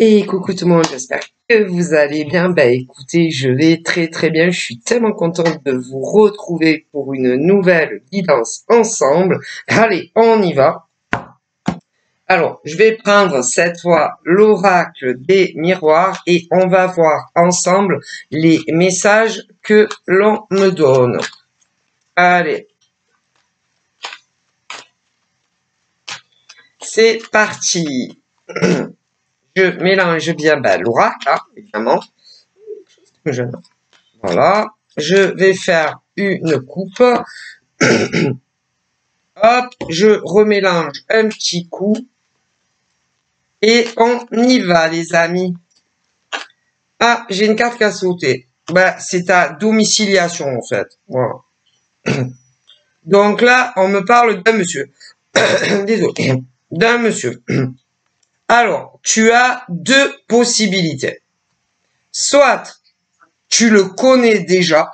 Et coucou tout le monde, j'espère que vous allez bien. Bah écoutez, je vais très bien. Je suis tellement contente de vous retrouver pour une nouvelle guidance ensemble. Allez, on y va. Alors, je vais prendre cette fois l'oracle des miroirs et on va voir ensemble les messages que l'on me donne. Allez. C'est parti. Je mélange bien l'oracle, hein, évidemment. Voilà. Je vais faire une coupe. Hop, je remélange un petit coup. Et on y va, les amis. Ah, j'ai une carte qui a sauté. Ben, c'est ta domiciliation, en fait. Voilà. Donc là, on me parle d'un monsieur. Désolé. D'un monsieur. Alors, tu as deux possibilités. Soit tu le connais déjà,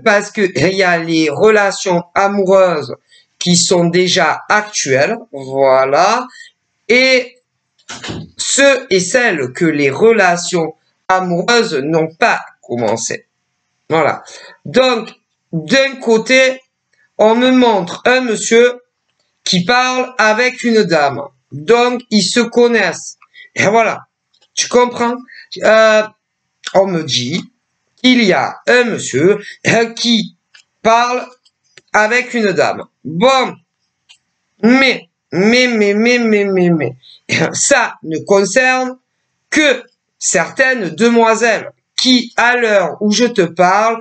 parce que il y a les relations amoureuses qui sont déjà actuelles, voilà, et ceux et celles que les relations amoureuses n'ont pas commencé. Voilà. Donc, d'un côté, on me montre un monsieur qui parle avec une dame. Donc, ils se connaissent. Et voilà. Tu comprends? On me dit qu'il y a un monsieur qui parle avec une dame. Bon. Mais, ça ne concerne que certaines demoiselles qui, à l'heure où je te parle,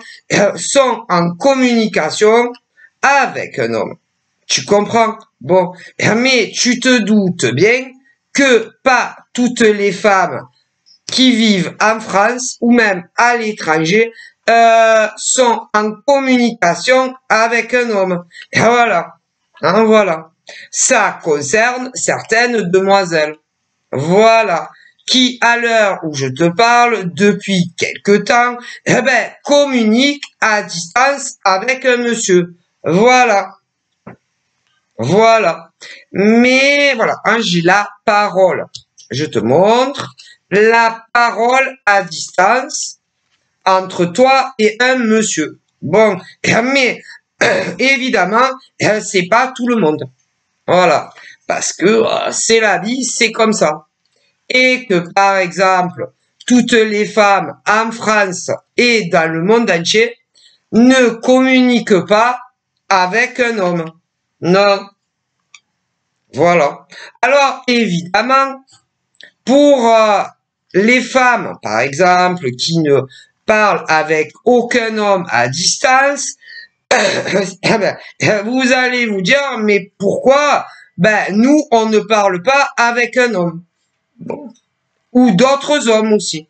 sont en communication avec un homme. Tu comprends? Bon, mais tu te doutes bien que pas toutes les femmes qui vivent en France ou même à l'étranger sont en communication avec un homme. Et voilà. Hein, voilà. Ça concerne certaines demoiselles. Voilà. Qui, à l'heure où je te parle, depuis quelque temps, communiquent à distance avec un monsieur. Voilà. Voilà. Mais voilà, hein, j'ai la parole. Je te montre la parole à distance entre toi et un monsieur. Bon, mais évidemment, c'est pas tout le monde. Voilà. Parce que c'est la vie, c'est comme ça. Et que, par exemple, toutes les femmes en France et dans le monde entier ne communiquent pas avec un homme. Non. Voilà. Alors, évidemment, pour les femmes, par exemple, qui ne parlent avec aucun homme à distance, vous allez vous dire, mais pourquoi nous, on ne parle pas avec un homme? Bon. Ou d'autres hommes aussi.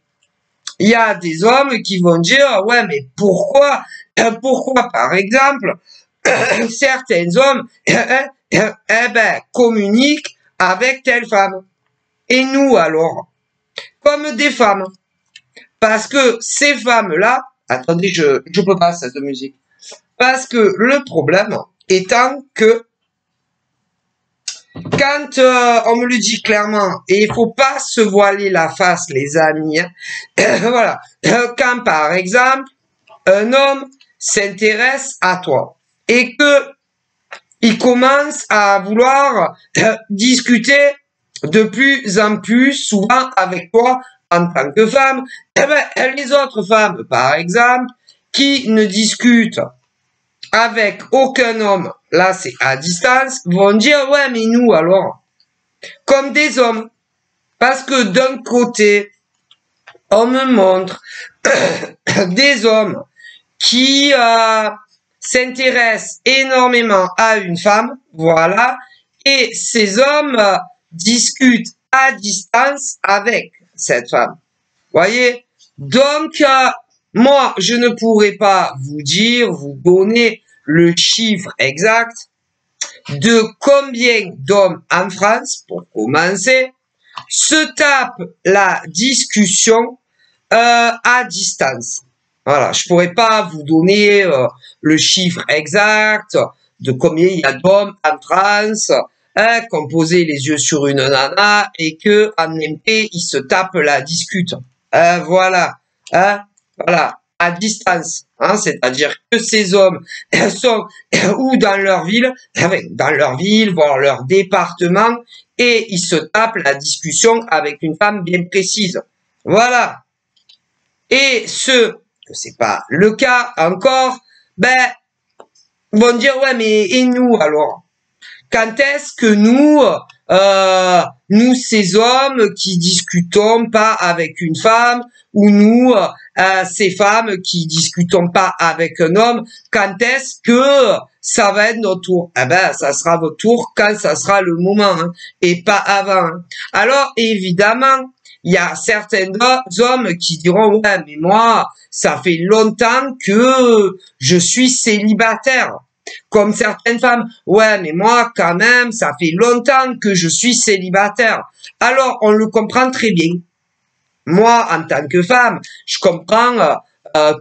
Il y a des hommes qui vont dire, ouais, mais pourquoi, par exemple, certains hommes communiquent avec telle femme. Et nous, alors, comme des femmes. Parce que ces femmes-là, attendez, je peux pas cette musique. Parce que le problème étant que quand on me le dit clairement, et il faut pas se voiler la face, les amis, hein, voilà, quand par exemple, un homme s'intéresse à toi et que il commence à vouloir discuter de plus en plus souvent avec toi en tant que femme, les autres femmes, par exemple, qui ne discutent avec aucun homme, là c'est à distance, vont dire, ouais, mais nous alors, comme des hommes, parce que d'un côté, on me montre des hommes qui s'intéressent énormément à une femme, voilà, et ces hommes discutent à distance avec cette femme. Voyez? Donc, moi, je ne pourrais pas vous dire, vous donner le chiffre exact de combien d'hommes en France, pour commencer, se tapent la discussion à distance. Voilà, je pourrais pas vous donner le chiffre exact de combien il y a d'hommes en France qu'on posait les yeux sur une nana et que en MP, ils se tapent la discute. Voilà. Voilà. À distance. C'est-à-dire que ces hommes sont ou dans leur ville, voire leur département, et ils se tapent la discussion avec une femme bien précise. Voilà. Et ceux que c'est pas le cas encore, vont dire ouais mais et nous alors? Quand est-ce que nous ces hommes qui discutons pas avec une femme, ou nous ces femmes qui discutons pas avec un homme, quand est-ce que ça va être notre tour? Ça sera votre tour quand ça sera le moment, hein, et pas avant. Hein. Alors évidemment, il y a certains hommes qui diront ouais mais moi ça fait longtemps que je suis célibataire. Comme certaines femmes, ouais, mais moi, quand même, ça fait longtemps que je suis célibataire. Alors, on le comprend très bien. Moi, en tant que femme, je comprends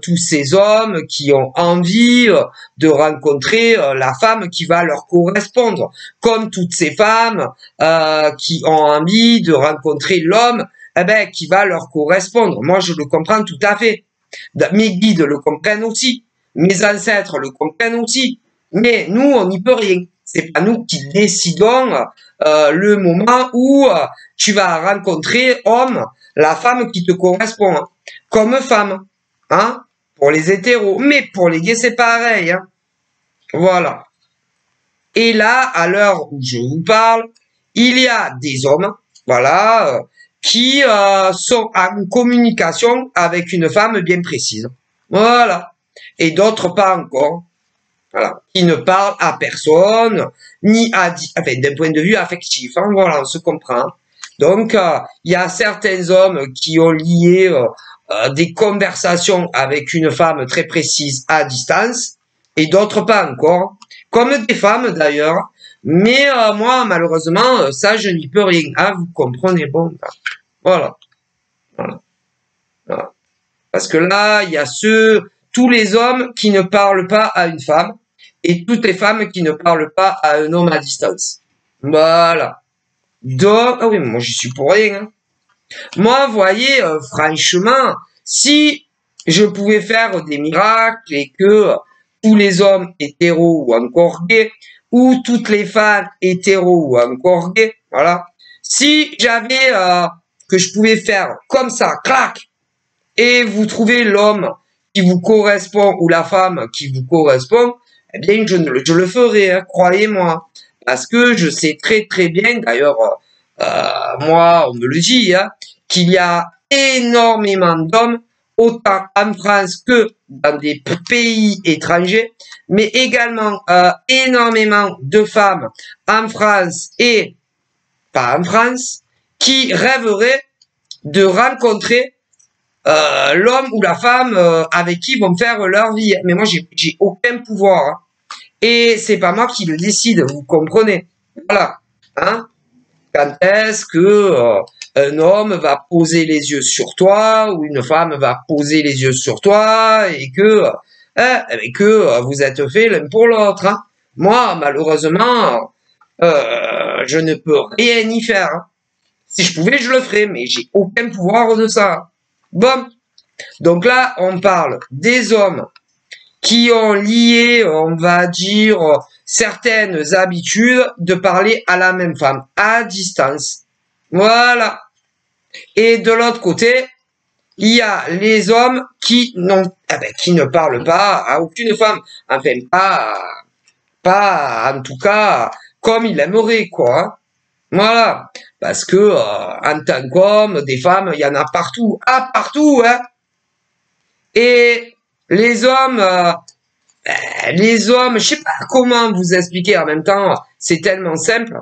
tous ces hommes qui ont envie de rencontrer la femme qui va leur correspondre. Comme toutes ces femmes qui ont envie de rencontrer l'homme qui va leur correspondre. Moi, je le comprends tout à fait. Mes guides le comprennent aussi. Mes ancêtres le comprennent aussi. Mais nous, on n'y peut rien. C'est pas nous qui décidons le moment où tu vas rencontrer homme, la femme qui te correspond, hein, comme femme, hein, pour les hétéros. Mais pour les gays, c'est pareil, hein. Voilà. Et là, à l'heure où je vous parle, il y a des hommes, voilà, qui sont en communication avec une femme bien précise. Voilà. Et d'autres pas encore. Voilà, qui ne parle à personne, ni d'un point de vue affectif, hein, voilà, on se comprend. Donc, il y a certains hommes qui ont lié des conversations avec une femme très précise à distance, et d'autres pas encore, comme des femmes d'ailleurs, mais moi, malheureusement, ça, je n'y peux rien, hein, vous comprenez, bon, voilà. Parce que là, il y a tous les hommes qui ne parlent pas à une femme et toutes les femmes qui ne parlent pas à un homme à distance. Voilà. Donc, ah oui, moi j'y suis pour rien. Hein. Moi, vous voyez, franchement, si je pouvais faire des miracles et que tous les hommes hétéros ou encore gays, ou toutes les femmes hétéros ou encore gays, voilà. Si j'avais que je pouvais faire comme ça, clac, et vous trouvez l'homme qui vous correspond ou la femme qui vous correspond, eh bien, je le ferai, hein, croyez-moi. Parce que je sais très très bien, d'ailleurs, moi, on me le dit, hein, qu'il y a énormément d'hommes, autant en France que dans des pays étrangers, mais également énormément de femmes en France et pas en France, qui rêveraient de rencontrer l'homme ou la femme avec qui ils vont faire leur vie. Mais moi, j'ai aucun pouvoir. Hein. Et c'est pas moi qui le décide, vous comprenez. Voilà. Hein? Quand est-ce que un homme va poser les yeux sur toi ou une femme va poser les yeux sur toi et que vous êtes fait l'un pour l'autre. Hein? Moi, malheureusement, je ne peux rien y faire. Hein? Si je pouvais, je le ferais, mais j'ai aucun pouvoir de ça. Bon, donc là, on parle des hommes qui ont lié, on va dire, certaines habitudes de parler à la même femme, à distance. Voilà. Et de l'autre côté, il y a les hommes qui qui ne parlent pas à aucune femme. Enfin, pas en tout cas comme ils aimeraient, quoi. Hein. Voilà. Parce que en tant qu'homme, des femmes, il y en a partout. Ah, partout, hein. Et les hommes, je sais pas comment vous expliquer en même temps, c'est tellement simple.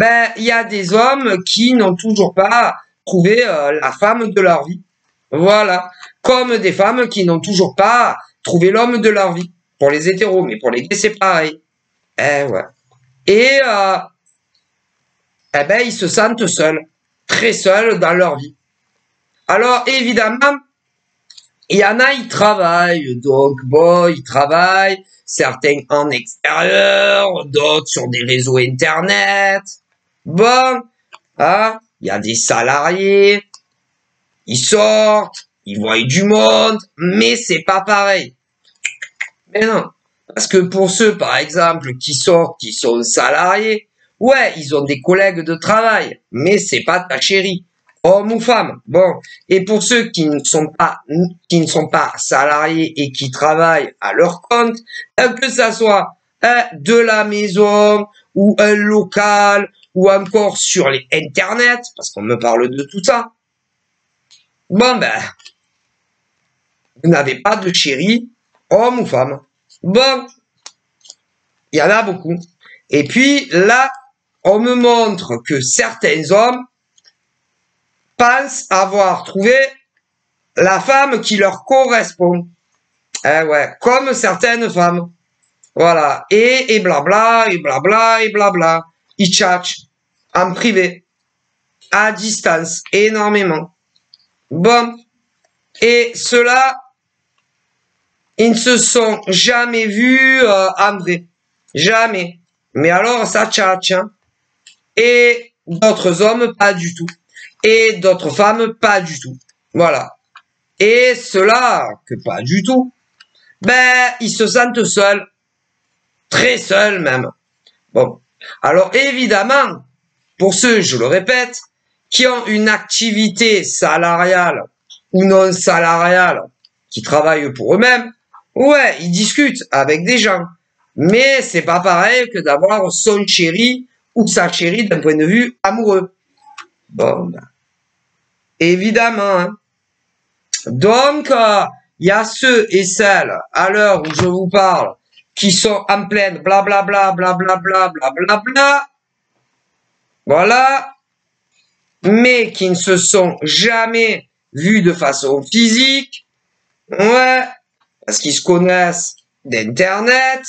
Il y a des hommes qui n'ont toujours pas trouvé la femme de leur vie. Voilà. Comme des femmes qui n'ont toujours pas trouvé l'homme de leur vie. Pour les hétéros, mais pour les gays, c'est pareil. Ouais. Et ils se sentent seuls, très seuls dans leur vie. Alors évidemment, Il y en a, ils travaillent, donc bon, ils travaillent, certains en extérieur, d'autres sur des réseaux internet. Bon, hein, il y a des salariés, ils sortent, ils voient du monde, mais c'est pas pareil. Mais non, parce que pour ceux, par exemple, qui sortent, qui sont salariés, ouais, ils ont des collègues de travail, mais c'est pas ta chérie. Homme ou femme. Bon. Et pour ceux qui ne sont pas salariés et qui travaillent à leur compte, que ça soit de la maison ou un local ou encore sur les internet, parce qu'on me parle de tout ça. Bon ben, vous n'avez pas de chéri, homme ou femme. Bon, il y en a beaucoup. Et puis là, on me montre que certains hommes pensent avoir trouvé la femme qui leur correspond. Eh ouais, comme certaines femmes. Voilà. Et blabla, et blabla, et blabla. Ils tchatchent en privé, à distance, énormément. Bon. Et ceux-là, ils ne se sont jamais vus en vrai. Jamais. Mais alors, ça tchatche. Hein. Et d'autres hommes, pas du tout. Et d'autres femmes, pas du tout. Voilà. Et ceux-là, que pas du tout, ben, ils se sentent seuls. Très seuls même. Bon. Alors, évidemment, pour ceux, je le répète, qui ont une activité salariale ou non salariale, qui travaillent pour eux-mêmes, ouais, ils discutent avec des gens. Mais c'est pas pareil que d'avoir son chéri ou sa chérie d'un point de vue amoureux. Bon, ben, évidemment. Hein. Donc, il y a ceux et celles, à l'heure où je vous parle, qui sont en pleine blablabla, blablabla, blablabla. Voilà. Mais qui ne se sont jamais vus de façon physique. Ouais. Parce qu'ils se connaissent d'internet.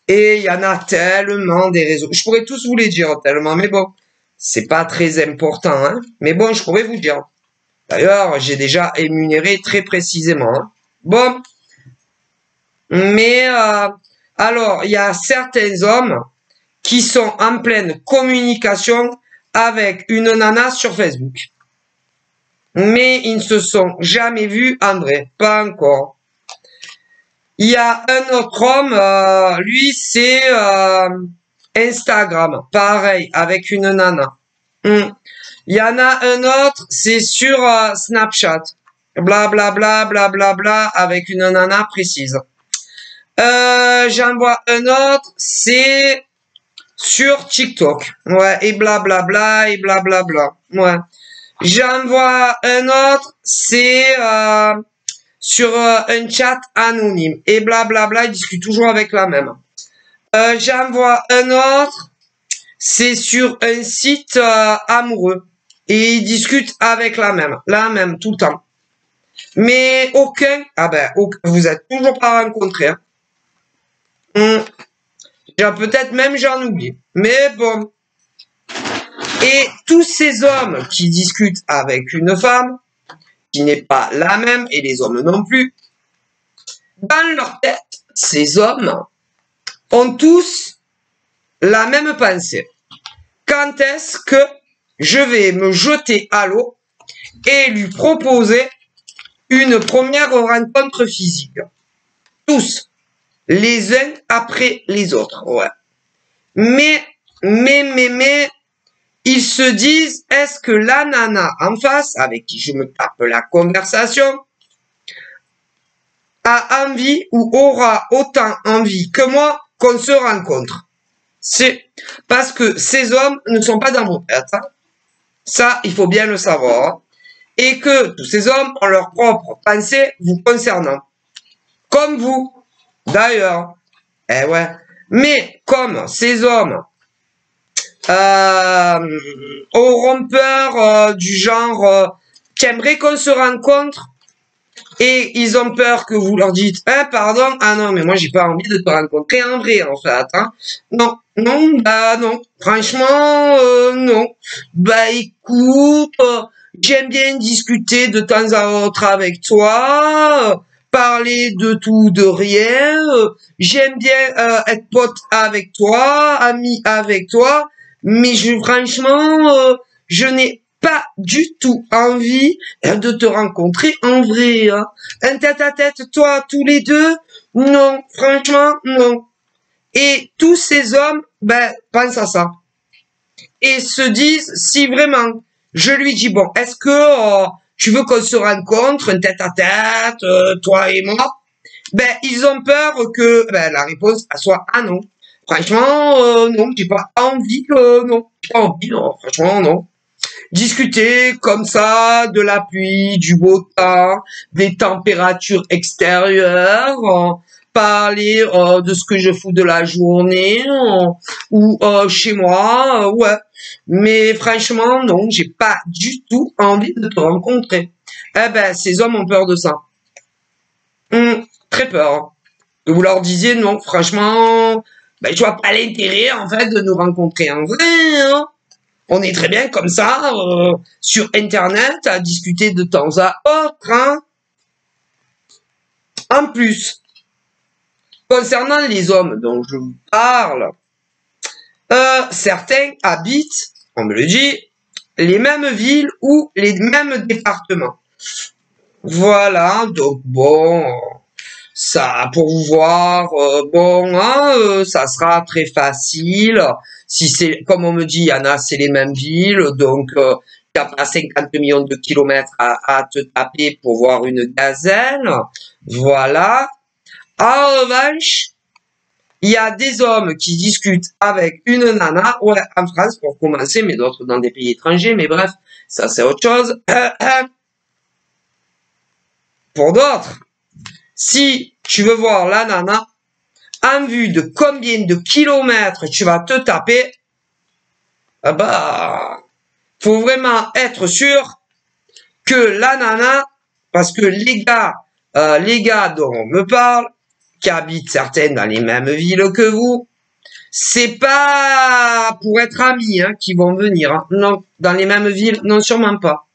Et il y en a tellement des réseaux. Je pourrais tous vous les dire tellement, mais bon. C'est pas très important, hein. Mais bon, je pourrais vous dire. D'ailleurs, j'ai déjà énuméré très précisément. Hein. Bon. Mais, alors, il y a certains hommes qui sont en pleine communication avec une nana sur Facebook. Mais ils ne se sont jamais vus en vrai. Pas encore. Il y a un autre homme, lui, c'est Instagram. Pareil, avec une nana. Il y en a un autre, c'est sur Snapchat. Blablabla, blablabla, avec une nana précise. J'en vois un autre, c'est sur TikTok. Ouais, et blablabla, et blablabla. Ouais. J'en vois un autre, c'est sur un chat anonyme. Et blablabla, il discute toujours avec la même. J'en vois un autre, c'est sur un site amoureux. Et il discute avec la même, tout le temps. Mais aucun, vous êtes toujours pas rencontrés. Hein. Peut-être même j'en oublie. Mais bon. Et tous ces hommes qui discutent avec une femme, qui n'est pas la même, et les hommes non plus, dans leur tête, ces hommes ont tous la même pensée. Quand est-ce que je vais me jeter à l'eau et lui proposer une première rencontre physique? Tous. Les uns après les autres, ouais. Mais, ils se disent, est-ce que la nana en face, avec qui je me tape la conversation, a envie ou aura autant envie que moi qu'on se rencontre? C'est parce que ces hommes ne sont pas dans vos têtes. Hein. Ça, il faut bien le savoir. Et que tous ces hommes ont leur propre pensée vous concernant. Comme vous. D'ailleurs, eh ouais. Mais comme ces hommes auront peur du genre qui aimeraient qu'on se rencontre et ils ont peur que vous leur dites pardon, ah non mais moi j'ai pas envie de te rencontrer en vrai en fait. Hein. Non, non, bah non. Franchement, non. Bah écoute, j'aime bien discuter de temps à autre avec toi, parler de tout, de rien, j'aime bien être pote avec toi, ami avec toi, mais franchement, je n'ai pas du tout envie de te rencontrer en vrai. Hein. Un tête-à-tête, toi, tous les deux, non, franchement, non. Et tous ces hommes, ben, pensent à ça. Et se disent, si vraiment, je lui dis, bon, est-ce que tu veux qu'on se rencontre, un tête-à-tête, toi et moi? Ben, ils ont peur que ben, la réponse soit, ah non. Franchement, non, j'ai pas envie, non. J'ai pas envie, non, franchement, non. Discuter comme ça de la pluie, du beau temps, des températures extérieures, parler de ce que je fous de la journée ou chez moi, ouais. Mais franchement, non, j'ai pas du tout envie de te rencontrer. Eh ben, ces hommes ont peur de ça. Très peur. Que vous leur disiez non, franchement, ben, je vois pas l'intérêt en fait de nous rencontrer en vrai. Hein. On est très bien comme ça, sur Internet, à discuter de temps à autre. Hein. En plus, concernant les hommes dont je vous parle, certains habitent, on me le dit, les mêmes villes ou les mêmes départements. Voilà, donc bon, ça, pour vous voir, bon, hein, ça sera très facile. Si c'est, comme on me dit, il y en a, c'est les mêmes villes, donc tu n'as pas 50 millions de kilomètres à te taper pour voir une gazelle. Voilà. En revanche, il y a des hommes qui discutent avec une nana, ouais, en France pour commencer, mais d'autres dans des pays étrangers, mais bref, ça c'est autre chose. Pour d'autres, si tu veux voir la nana, en vue de combien de kilomètres tu vas te taper, ah bah, faut vraiment être sûr que la nana, parce que les gars dont on me parle, qui habitent certaines dans les mêmes villes que vous, c'est pas pour être amis hein, qui vont venir. Hein. Non, dans les mêmes villes, non, sûrement pas.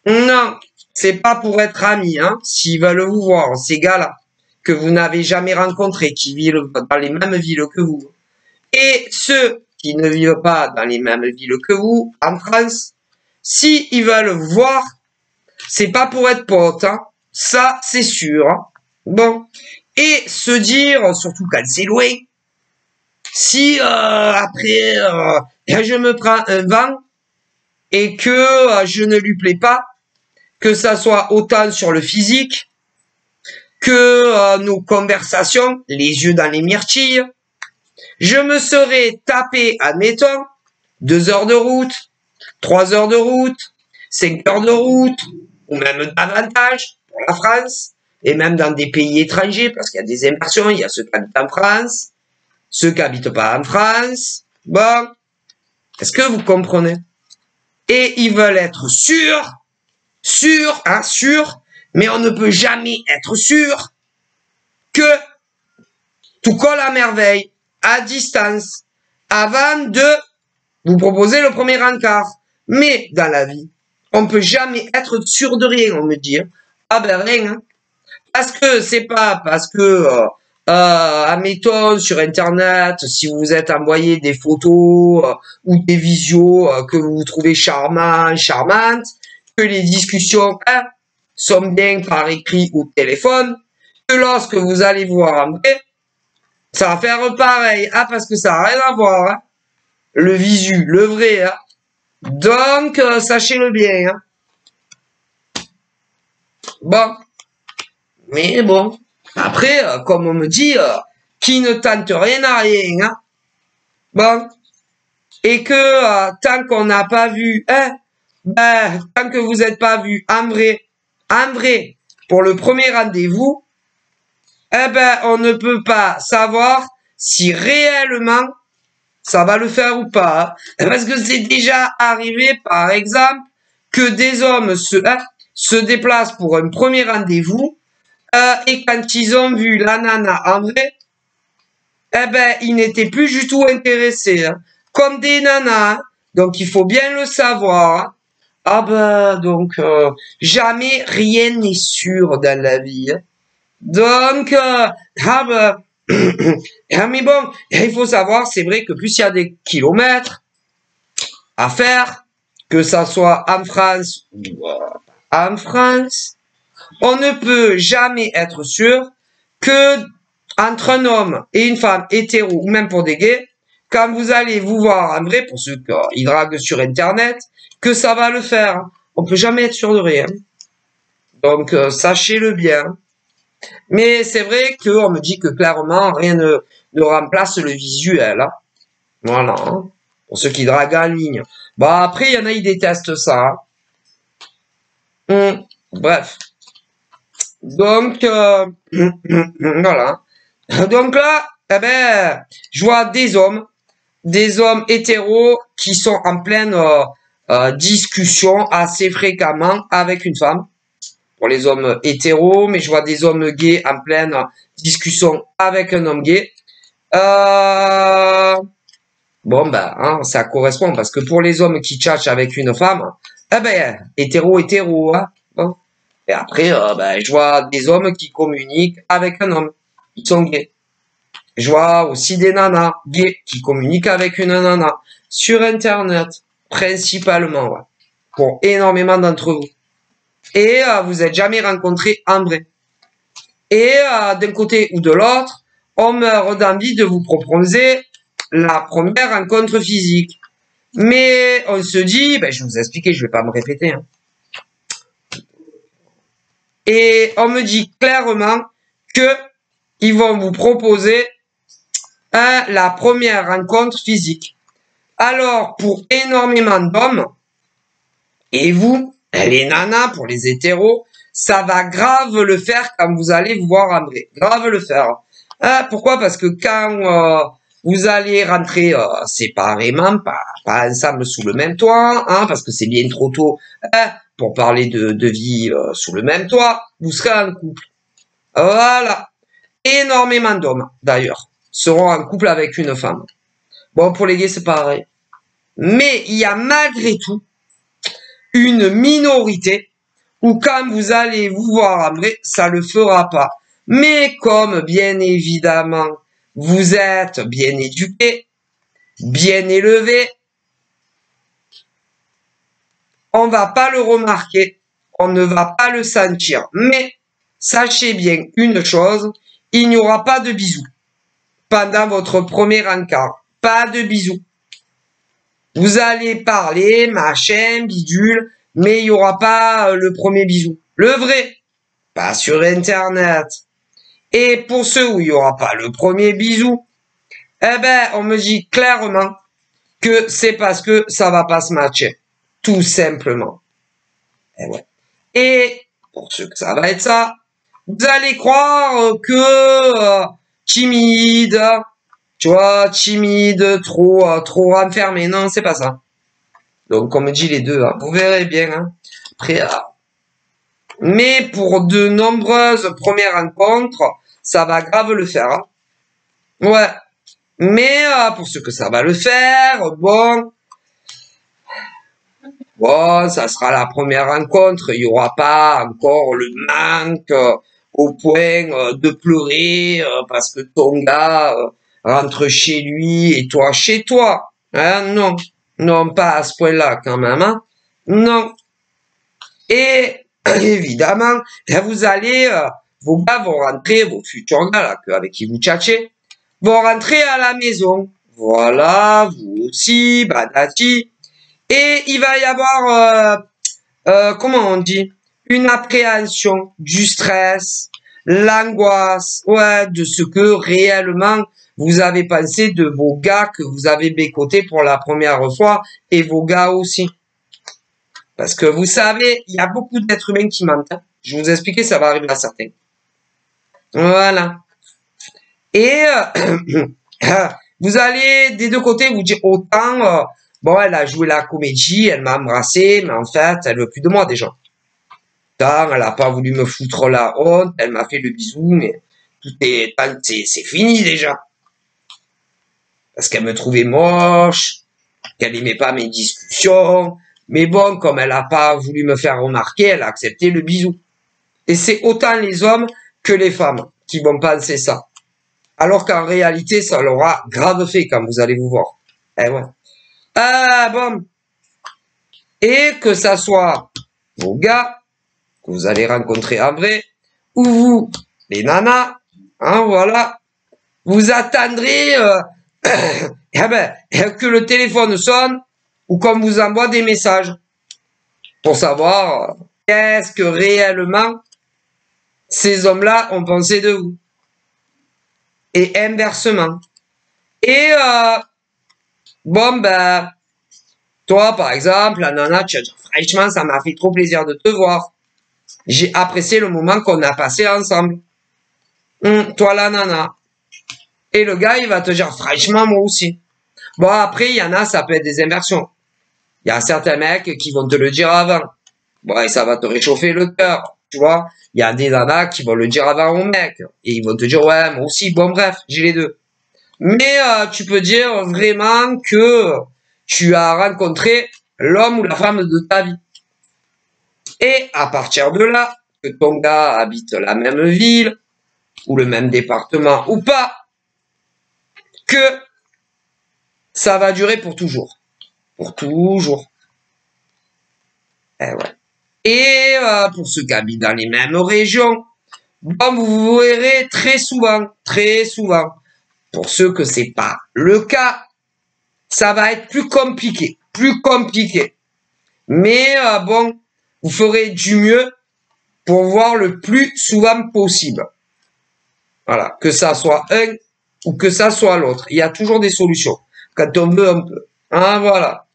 Non, c'est pas pour être amis, hein, s'ils veulent vous voir, ces gars-là, que vous n'avez jamais rencontrés, qui vivent dans les mêmes villes que vous. Et ceux qui ne vivent pas dans les mêmes villes que vous, en France, si ils veulent vous voir, c'est pas pour être potes, hein. Ça, c'est sûr. Hein. Bon. Et se dire, surtout quand c'est loin, si après je me prends un vent et que je ne lui plais pas, que ça soit autant sur le physique que nos conversations, les yeux dans les myrtilles, je me serais tapé, admettons, 2 heures de route, 3 heures de route, 5 heures de route, ou même davantage pour la France, et même dans des pays étrangers, parce qu'il y a des immersions, il y a ceux qui habitent en France, ceux qui habitent pas en France. Bon, est-ce que vous comprenez? Et ils veulent être sûrs, hein, sûrs, mais on ne peut jamais être sûr que tout colle à merveille, à distance, avant de vous proposer le premier encart. Mais dans la vie, on peut jamais être sûr de rien, on me dit. Ah ben rien, hein. Parce que c'est pas parce que, admettons, sur Internet, si vous êtes envoyé des photos ou des visios que vous trouvez charmantes, que les discussions sont bien par écrit ou téléphone, que lorsque vous allez voir en vrai, ça va faire pareil. Ah, parce que ça n'a rien à voir. Hein. Le visu, le vrai. Hein. Donc, sachez-le bien. Hein. Bon. Mais bon. Après, comme on me dit, qui ne tente rien n'a rien. Hein. Bon. Et que tant qu'on n'a pas vu, hein, ben, tant que vous n'êtes pas vu en vrai, pour le premier rendez-vous, eh ben, on ne peut pas savoir si réellement ça va le faire ou pas. Parce que c'est déjà arrivé, par exemple, que des hommes se déplacent pour un premier rendez-vous et quand ils ont vu la nana en vrai, eh ben, ils n'étaient plus du tout intéressés. Hein. Comme des nanas, hein. Donc il faut bien le savoir. Ah ben, donc, jamais rien n'est sûr dans la vie, hein. Donc, ah ben, ah, mais bon, il faut savoir, c'est vrai que plus il y a des kilomètres à faire, que ça soit en France ou en France, on ne peut jamais être sûr que entre un homme et une femme hétéro ou même pour des gays, quand vous allez vous voir en vrai, pour ceux qui draguent sur Internet, que ça va le faire. On peut jamais être sûr de rien. Donc, sachez-le bien. Mais c'est vrai qu'on me dit que clairement, rien ne remplace le visuel, hein. Voilà, hein. Pour ceux qui draguent en ligne. Bah après, il y en a, ils détestent ça, hein. Bref. Donc, voilà. Donc là, eh ben, je vois des hommes hétéros qui sont en pleine discussion assez fréquemment avec une femme. Pour les hommes hétéros, mais je vois des hommes gays en pleine discussion avec un homme gay. Bon, ben, hein, ça correspond, parce que pour les hommes qui tchatchent avec une femme, eh ben, hétéro, hein. Bon. Et après, ben, je vois des hommes qui communiquent avec un homme. Ils sont gays. Je vois aussi des nanas gays qui communiquent avec une nana sur Internet, principalement, ouais, pour énormément d'entre vous. Et vous êtes jamais rencontrés en vrai. Et d'un côté ou de l'autre, on meurt d'envie de vous proposer la première rencontre physique. Mais on se dit, ben, je vais vous expliquer, je vais pas me répéter, hein. Et on me dit clairement que ils vont vous proposer la première rencontre physique. Alors, pour énormément d'hommes, et vous, les nanas, pour les hétéros, ça va grave le faire quand vous allez vous voir en vrai. Grave le faire. Pourquoi? Parce que quand vous allez rentrer séparément, pas ensemble sous le même toit, hein, parce que c'est bien trop tôt pour parler de vie sous le même toit, vous serez en couple. Voilà. Énormément d'hommes, d'ailleurs, seront en couple avec une femme. Bon, pour les gays, c'est pareil. Mais il y a malgré tout une minorité où quand vous allez vous voir en vrai, ça le fera pas. Mais comme, bien évidemment, vous êtes bien éduqué, bien élevé, on va pas le remarquer, on ne va pas le sentir. Mais, sachez bien une chose, il n'y aura pas de bisous pendant votre premier encart. Pas de bisous. Vous allez parler, machin, bidule, mais il n'y aura pas le premier bisou. Le vrai, pas sur Internet. Et pour ceux où il n'y aura pas le premier bisou, eh ben, on me dit clairement que c'est parce que ça va pas se matcher. Tout simplement. Et ouais. Et pour ceux que ça va être ça, vous allez croire que timide, tu vois, timide, trop renfermé. Non, c'est pas ça. Donc, on me dit les deux, hein. Vous verrez bien, hein. Après, mais pour de nombreuses premières rencontres, ça va grave le faire, hein. Ouais. Mais pour ceux que ça va le faire, bon, ça sera la première rencontre. Il y aura pas encore le manque au point de pleurer parce que ton gars rentre chez lui et toi chez toi. Hein, non, non, pas à ce point-là quand même, hein. Non. Et évidemment, là, vous allez, vos gars vont rentrer, vos futurs gars là, avec qui vous tchatchez, vont rentrer à la maison. Voilà, vous aussi, badati. Et il va y avoir, comment on dit, une appréhension, du stress, l'angoisse, ouais, de ce que réellement vous avez pensé de vos gars que vous avez bécotés pour la première fois et vos gars aussi. Parce que vous savez, il y a beaucoup d'êtres humains qui mentent, hein. Je vais vous expliquer, ça va arriver à certains. Voilà. Et vous allez des deux côtés vous dire autant, bon, elle a joué la comédie, elle m'a embrassé, mais en fait, elle veut plus de moi déjà. Tant, elle a pas voulu me foutre la honte, elle m'a fait le bisou, mais c'est fini déjà. Parce qu'elle me trouvait moche, qu'elle aimait pas mes discussions, Mais bon, comme elle n'a pas voulu me faire remarquer, elle a accepté le bisou. Et c'est autant les hommes que les femmes qui vont penser ça. Alors qu'en réalité, ça leur a grave fait quand vous allez vous voir. Eh ouais. Ah bon. Et que ça soit vos gars, que vous allez rencontrer en vrai, ou vous, les nanas, hein, voilà, vous attendrez eh ben, que le téléphone sonne ou qu'on vous envoie des messages pour savoir qu'est-ce que réellement ces hommes-là ont pensé de vous. Et inversement. Et bon, ben, toi, par exemple, la nana, tu vas dire, franchement, ça m'a fait trop plaisir de te voir. J'ai apprécié le moment qu'on a passé ensemble. Toi, la nana. Et le gars, il va te dire, franchement, moi aussi. Bon, après, il y en a, ça peut être des inversions. Il y a certains mecs qui vont te le dire avant. Bon, et ça va te réchauffer le cœur, tu vois. Il y a des nanas qui vont le dire avant au mec. Et ils vont te dire, ouais, moi aussi. Bon, bref, j'ai les deux. Mais tu peux dire vraiment que tu as rencontré l'homme ou la femme de ta vie. Et à partir de là, que ton gars habite la même ville, ou le même département, ou pas, que ça va durer pour toujours. Pour toujours. Eh ouais. Et pour ceux qui habitent dans les mêmes régions, bon, vous verrez très souvent. Pour ceux que c'est pas le cas, ça va être plus compliqué. Mais bon, vous ferez du mieux pour voir le plus souvent possible. Voilà, que ça soit un ou que ça soit l'autre. Il y a toujours des solutions. Quand on veut un peu. Hein, voilà.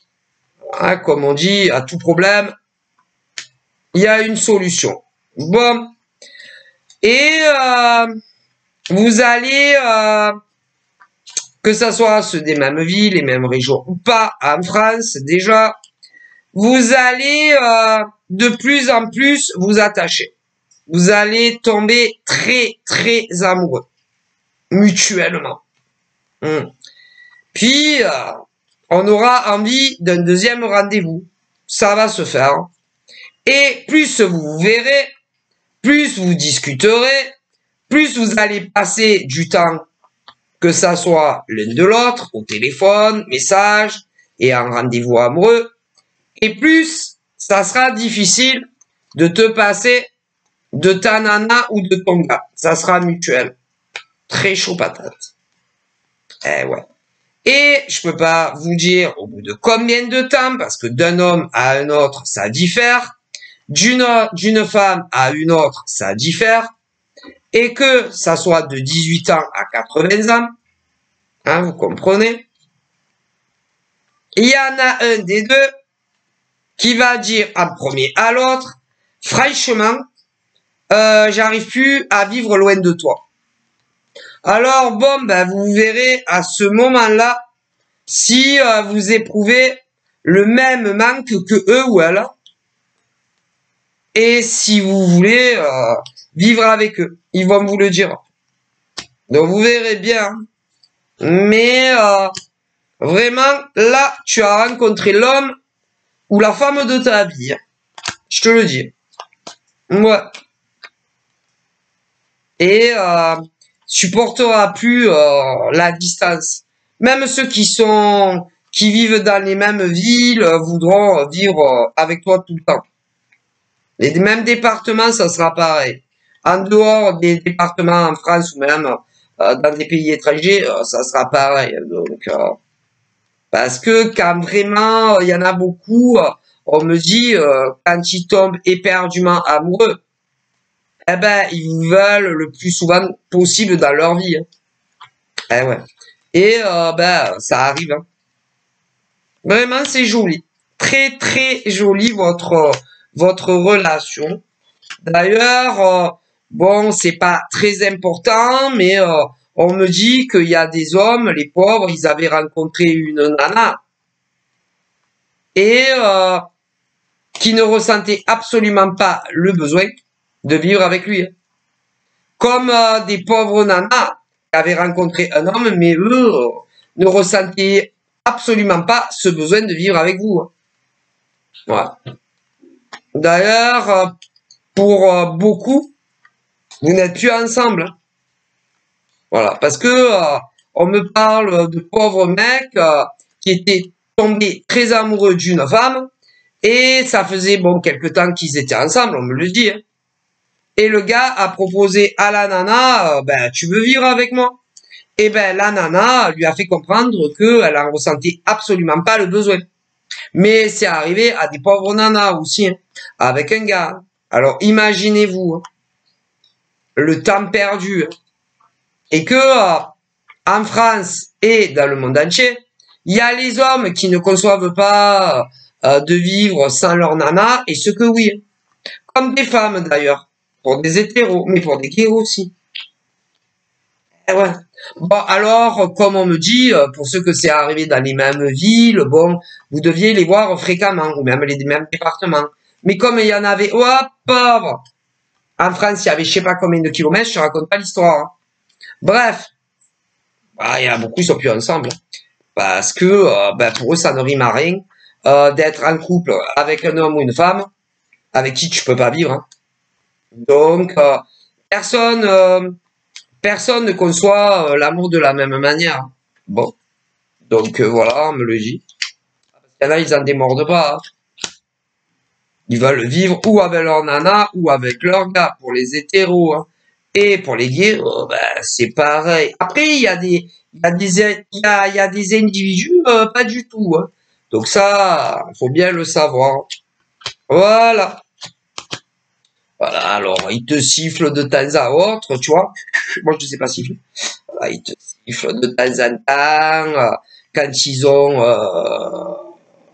Hein, comme on dit, à tout problème, il y a une solution. Bon. Et vous allez, que ça soit ceux des mêmes villes, les mêmes régions ou pas, en France déjà, vous allez de plus en plus vous attacher. Vous allez tomber très, très amoureux. Mutuellement. Puis, on aura envie d'un deuxième rendez-vous. Ça va se faire. Et plus vous vous verrez, plus vous discuterez, plus vous allez passer du temps, que ça soit l'un de l'autre, au téléphone, message, et en rendez-vous amoureux, et plus ça sera difficile de te passer de ta nana ou de ton gars. Ça sera mutuel. Très chaud patate. Eh ouais. Et je peux pas vous dire au bout de combien de temps, parce que d'un homme à un autre, ça diffère. D'une femme à une autre, ça diffère. Et que ça soit de 18 ans à 80 ans, hein, vous comprenez? Il y en a un des deux qui va dire en premier à l'autre, franchement, j'arrive plus à vivre loin de toi. Alors bon, ben vous verrez à ce moment-là si vous éprouvez le même manque que eux ou elle, et si vous voulez vivre avec eux, ils vont vous le dire. Donc vous verrez bien. Mais vraiment, là, tu as rencontré l'homme ou la femme de ta vie. Je te le dis. Ouais. Et supportera plus la distance. Même ceux qui vivent dans les mêmes villes voudront vivre avec toi tout le temps. Les mêmes départements, ça sera pareil. En dehors des départements en France ou même dans des pays étrangers, ça sera pareil. Donc, parce que quand vraiment il y en a beaucoup, on me dit quand ils tombent éperdument amoureux, eh ben ils veulent le plus souvent possible dans leur vie. Eh ouais. Et ben ça arrive. Vraiment c'est joli, très très joli votre relation. D'ailleurs, bon c'est pas très important, mais on me dit qu'il y a des hommes, les pauvres, ils avaient rencontré une nana et qui ne ressentaient absolument pas le besoin de vivre avec lui. Comme des pauvres nanas qui avaient rencontré un homme, mais eux ne ressentaient absolument pas ce besoin de vivre avec vous. Voilà. D'ailleurs, pour beaucoup, vous n'êtes plus ensemble. Hein. Voilà, parce que on me parle de pauvres mecs qui étaient tombés très amoureux d'une femme et ça faisait bon quelque temps qu'ils étaient ensemble, on me le dit. Hein. Et le gars a proposé à la nana, ben tu veux vivre avec moi? Et ben la nana lui a fait comprendre qu'elle en ressentait absolument pas le besoin. Mais c'est arrivé à des pauvres nanas aussi, hein, avec un gars. Alors imaginez-vous hein, le temps perdu. Hein, et que en France et dans le monde entier, il y a les hommes qui ne conçoivent pas de vivre sans leur nana et ceux que oui. Comme des femmes d'ailleurs, pour des hétéros, mais pour des gays aussi. Et ouais. Bon, alors, comme on me dit, pour ceux que c'est arrivé dans les mêmes villes, bon, vous deviez les voir fréquemment, ou même les mêmes départements. Mais comme il y en avait, oh, pauvre! En France, il y avait je sais pas combien de kilomètres, je te raconte pas l'histoire. Hein. Bref, bah, il y a beaucoup qui sont plus ensemble. Parce que, ben, pour eux, ça ne rime à rien d'être en couple avec un homme ou une femme avec qui tu peux pas vivre. Hein. Donc, personne ne conçoit l'amour de la même manière. Bon, donc voilà, on me le dit. Il y en a, ils en démordent pas. Hein. Ils veulent vivre ou avec leur nana ou avec leur gars pour les hétéros. Hein. Et pour les gays, ben, c'est pareil. Après, il y a des individus pas du tout. Hein. Donc ça, faut bien le savoir. Voilà. Voilà, alors il te siffle de temps à autre, tu vois. Moi, je ne sais pas siffler. Voilà, il te siffle de temps en temps quand ils ont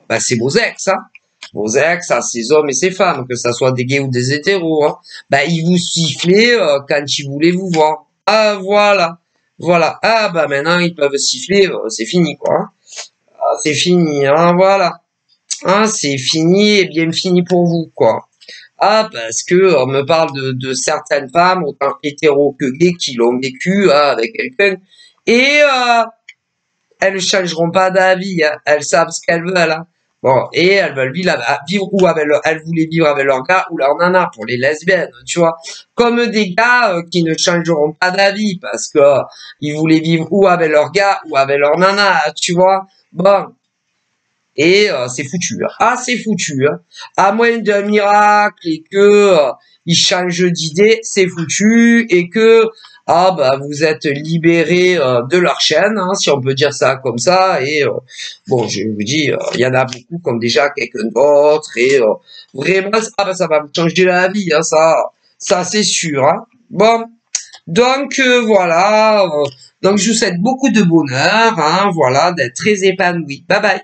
ben, c'est vos ex, hein. Vos ex, à ces hommes et ces femmes, que ça soit des gays ou des hétéros, hein. Ben, ils vous sifflaient quand ils voulaient vous voir. Ah, voilà. Voilà. Ah, bah, maintenant, ils peuvent siffler, c'est fini, quoi. Hein. Ah, c'est fini, hein, voilà. Hein, c'est fini et bien fini pour vous, quoi. Ah, parce que on me parle de certaines femmes, autant hétéros que gays, qui l'ont vécu hein, avec quelqu'un. Et elles ne changeront pas d'avis. Hein. Elles savent ce qu'elles veulent. Hein. Bon, et elles veulent vivre ou avec leur, elles voulaient vivre avec leur gars ou leur nana pour les lesbiennes, tu vois. Comme des gars qui ne changeront pas d'avis parce que ils voulaient vivre ou avec leur gars ou avec leur nana, tu vois. Bon, et c'est foutu. Hein. Ah, c'est foutu. Hein. À moins d'un miracle et que ils changent d'idée, c'est foutu et que ah bah vous êtes libérés de leur chaîne, hein, si on peut dire ça comme ça. Et bon, je vous dis, il y en a beaucoup comme déjà quelqu'un d'autre et vraiment ah bah ça va me changer la vie, hein, ça c'est sûr. Hein. Bon, donc voilà. Donc je vous souhaite beaucoup de bonheur, hein, voilà, d'être très épanoui. Bye bye.